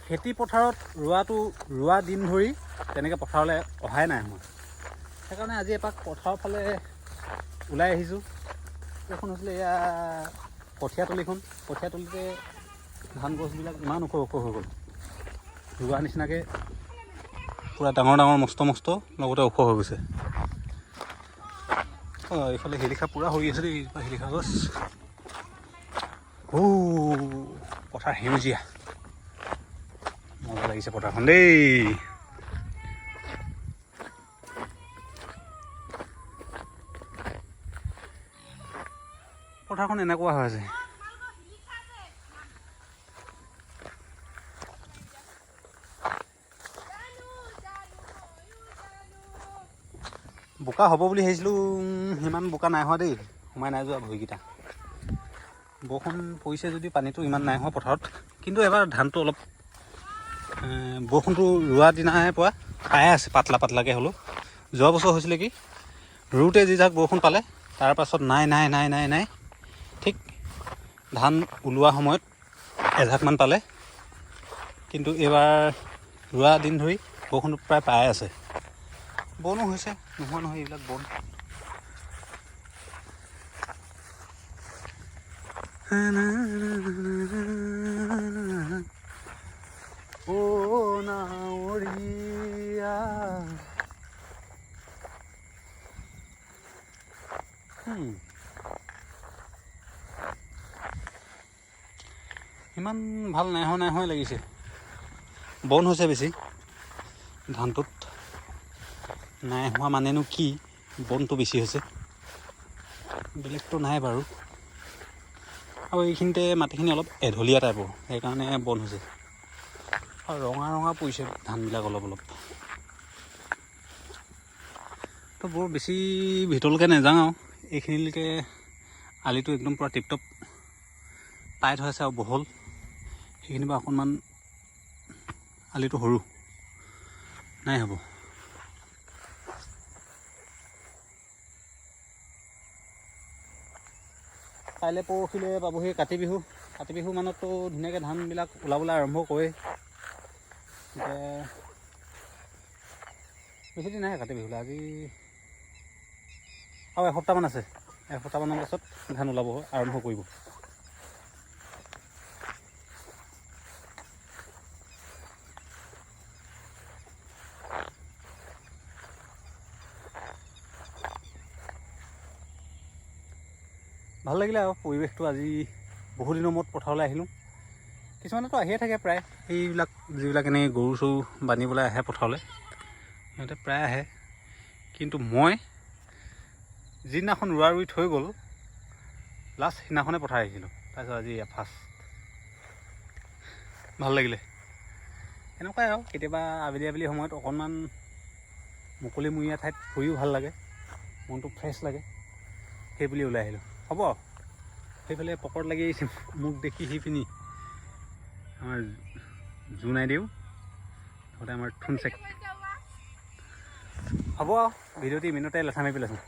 খেতি পথাৰত ৰোৱা দিন ধৰি তেনেকৈ পথাৰলৈ অহাই নাই মই। সেইকাৰণে আজি এপাক পথাৰৰ ফালে ওলাই আহিছোঁ। এইখন হৈছিলে এয়া কঠীয়াতলিখন। কঠীয়াতলিতে ধান গছবিলাক ইমান ওখ ওখ হৈ গ'ল, ৰোৱা নিচিনাকৈ পূৰা ডাঙৰ ডাঙৰ মস্ত মস্ত লগতে ওখ হৈ গৈছে। এইফালে শিলিখা পূৰা হৈ আছে দেই, শিলিখা গছ। পথাৰ সেউজীয়া, মজা লাগিছে পথাৰখন দেই। পথাৰখন এনেকুৱা হৈ আছে। বোকা হ'ব বুলি ভাবিছিলোঁ, সিমান বোকা নাই হোৱা দেই, সোমাই নাই যোৱা ভৰিকেইটা। বৰষুণ পৰিছে যদি পানীটো ইমান নাই হোৱা পথাৰত, কিন্তু এবাৰ ধানটো অলপ বৰষুণটো ৰোৱা দিনাহে পোৱা পাই আছে, পাতলা পাতলাকৈ হ'লেও। যোৱা বছৰ হৈছিলে কি, ৰুওঁতে যি যাক বৰষুণ পালে, তাৰপাছত নাই নাই নাই নাই নাই ঠিক ধান ওলোৱা সময়ত এজাকমান পালে। কিন্তু এইবাৰ ৰোৱা দিন ধৰি বৰষুণটো প্ৰায় পাই আছে। বনো হৈছে, নোহোৱা নহয় এইবিলাক বন। নাৱৰীয়া ইমান ভাল নাই হোৱা লাগিছে। বন হৈছে বেছি ধানটোত, নাই হোৱা মানেনো কি, বনটো বেছি হৈছে, বেলেগটো নাই বাৰু। আৰু এইখিনিতে মাটিখিনি অলপ এঢলীয়া টাইপৰ, সেইকাৰণে বন হৈছে। আৰু ৰঙা ৰঙা পৰিছে ধানবিলাক অলপ অলপ। তো বৰ বেছি ভিতৰলৈকে নাযাওঁ আৰু, এইখিনিলৈকে আলিটো একদম পূৰা টিপটপ টাইট হৈ আছে আৰু বহল। সেইখিনি পৰা অকণমান আলিটো সৰু নাই হ'ব। কাইলৈ পৰহিলৈ পাবহি কাতি বিহু। কাতি বিহু মানততো ধুনীয়াকৈ ধানবিলাক ওলাবলৈ আৰম্ভ কৰে। বেছি দিন নাই কাতি বিহুলৈ, আজি আৰু এসপ্তাহমান আছে। এসপ্তাহমানৰ পাছত ধান ওলাব আৰম্ভ কৰিব। ভাল লাগিলে আৰু পৰিৱেশটো। আজি বহুদিনৰ মূৰত পথাৰলৈ আহিলোঁ। কিছুমানেতো আহিয়ে থাকে প্ৰায়, এইবিলাক যিবিলাক এনেই গৰু চৰু বান্ধিবলৈ আহে পথাৰলৈ, সিহঁতে প্ৰায় আহে। কিন্তু মই যিদিনাখন ৰোৱা ৰুই থৈ গ'ল, লাষ্ট সিদিনাখনে পথাৰ আহিছিলোঁ। তাৰপিছত আজি ফাৰ্ষ্ট ভাল লাগিলে। এনেকুৱাই আৰু কেতিয়াবা আবেলি আবেলি সময়ত অকণমান মুকলিমূৰীয়া ঠাইত ফুৰিও ভাল লাগে, মনটো ফ্ৰেছ লাগে, সেইবুলি ওলাই আহিলোঁ। হ'ব, সেইফালে পকৰত লাগি আহিছে মোক দেখি সিপিনি আমাৰ জোনাই দিওঁ, লগতে আমাৰ থুনচেক। হ'ব আৰু ভিডিঅ'টি ইমিনতে লেঠা মাৰি পেলাইছোঁ।